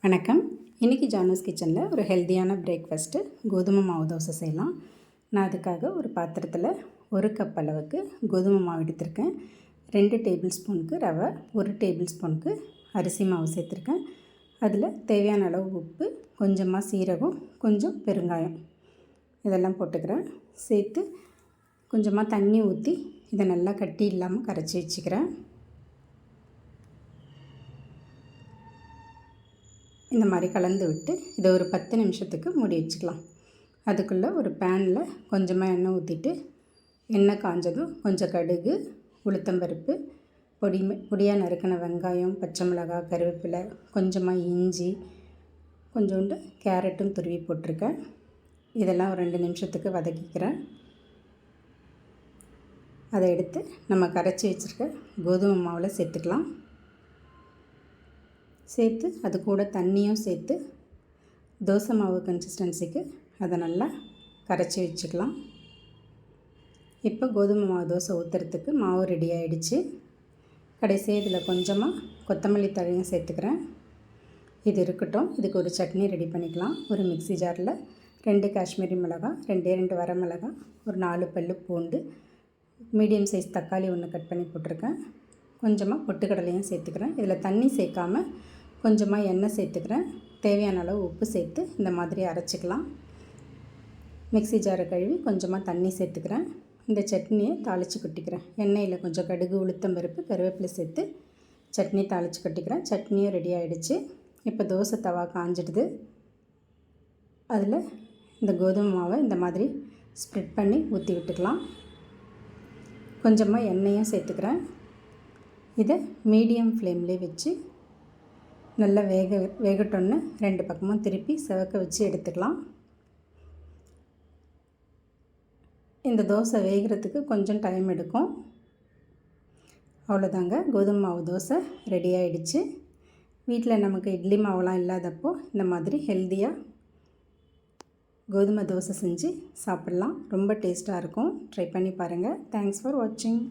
வணக்கம். இன்றைக்கி ஜானூஸ் கிச்சனில் ஒரு ஹெல்த்தியான பிரேக்ஃபாஸ்ட்டு கோதுமை மாவு தோசை செய்யலாம். நான் அதுக்காக ஒரு பாத்திரத்தில் 1 கப் அளவுக்கு கோதுமை மாவு எடுத்திருக்கேன். 2 டேபிள் ஸ்பூனுக்கு ரவை, 1 டேபிள் ஸ்பூனுக்கு அரிசி மாவு சேர்த்துருக்கேன். அதில் தேவையான அளவு உப்பு, கொஞ்சமாக சீரகம், கொஞ்சம் பெருங்காயம் இதெல்லாம் போட்டுக்கிறேன். சேர்த்து கொஞ்சமாக தண்ணி ஊற்றி இதை நல்லா கட்டி இல்லாமல் கரைச்சி வச்சுக்கிறேன். இந்த மாதிரி கலந்து விட்டு இதை ஒரு 10 நிமிஷத்துக்கு மூடி வச்சுக்கலாம். அதுக்குள்ளே ஒரு பேனில் கொஞ்சமாக எண்ணெய் ஊற்றிட்டு, எண்ணெய் காஞ்சதும் கொஞ்சம் கடுகு, உளுத்தம்பருப்பு, பொடியாக நறுக்கின வெங்காயம், பச்சை மிளகாய், கருவேப்பிலை, கொஞ்சமாக இஞ்சி, கொஞ்சோண்டு கேரட்டும் துருவி போட்டிருக்கேன். இதெல்லாம் ஒரு 2 நிமிஷத்துக்கு வதக்கிக்கிறேன். அதை எடுத்து நம்ம கரைச்சி வச்சுருக்க கோதுமை மாவில் சேர்த்துக்கலாம். சேர்த்து அது கூட தண்ணியும் சேர்த்து தோசை மாவு கன்சிஸ்டன்சிக்கு அதை நல்லா கரைச்சி வச்சுக்கலாம். இப்போ கோதுமை மாவு தோசை ஊற்றுறதுக்கு மாவு ரெடி ஆகிடுச்சு. கடைசியாக இதில் கொஞ்சமாக கொத்தமல்லி தழையும் சேர்த்துக்கிறேன். இது இருக்கட்டும். இதுக்கு ஒரு சட்னி ரெடி பண்ணிக்கலாம். ஒரு மிக்ஸி ஜாரில் 2 காஷ்மீரி மிளகாய், 2 வரமிளகாய், ஒரு 4 பல்லு பூண்டு, மீடியம் சைஸ் தக்காளி 1 கட் பண்ணி போட்டிருக்கேன். கொஞ்சமாக பொட்டுக்கடலையும் சேர்த்துக்கிறேன். இதில் தண்ணி சேர்க்காமல் கொஞ்சமாக எண்ணெய் சேர்த்துக்கிறேன். தேவையான அளவு உப்பு சேர்த்து இந்த மாதிரி அரைச்சிக்கலாம். மிக்ஸி ஜாரை கழுவி கொஞ்சமாக தண்ணி சேர்த்துக்கிறேன். இந்த சட்னியை தாளித்து கொட்டிக்கிறேன். எண்ணெயில் கொஞ்சம் கடுகு, உளுத்தம்பருப்பு, கருவேப்பிலை சேர்த்து சட்னி தாளித்து கொட்டிக்கிறேன். சட்னியும் ரெடி ஆகிடுச்சு. இப்போ தோசை தவா காஞ்சிடுது. அதில் இந்த கோதுமை மாவை இந்த மாதிரி ஸ்ப்ரெட் பண்ணி ஊற்றி விட்டுக்கலாம். கொஞ்சமாக எண்ணெயும் சேர்த்துக்கிறேன். இதை மீடியம் ஃப்ளேம்லேயே வச்சு நல்லா வேகட்டோன்னு 2 பக்கமும் திருப்பி செவக்க வச்சு எடுத்துக்கலாம். இந்த தோசை வேகிறதுக்கு கொஞ்சம் டைம் எடுக்கும். அவ்வளோதாங்க, கோதுமை மாவு தோசை ரெடி ஆகிடுச்சு. வீட்டில் நமக்கு இட்லி மாவுலாம் இல்லாதப்போ இந்த மாதிரி ஹெல்த்தியாக கோதுமை தோசை செஞ்சு சாப்பிட்லாம். ரொம்ப டேஸ்ட்டாக இருக்கும். ட்ரை பண்ணி பாருங்கள். தேங்க்ஸ் ஃபார் வாட்சிங்.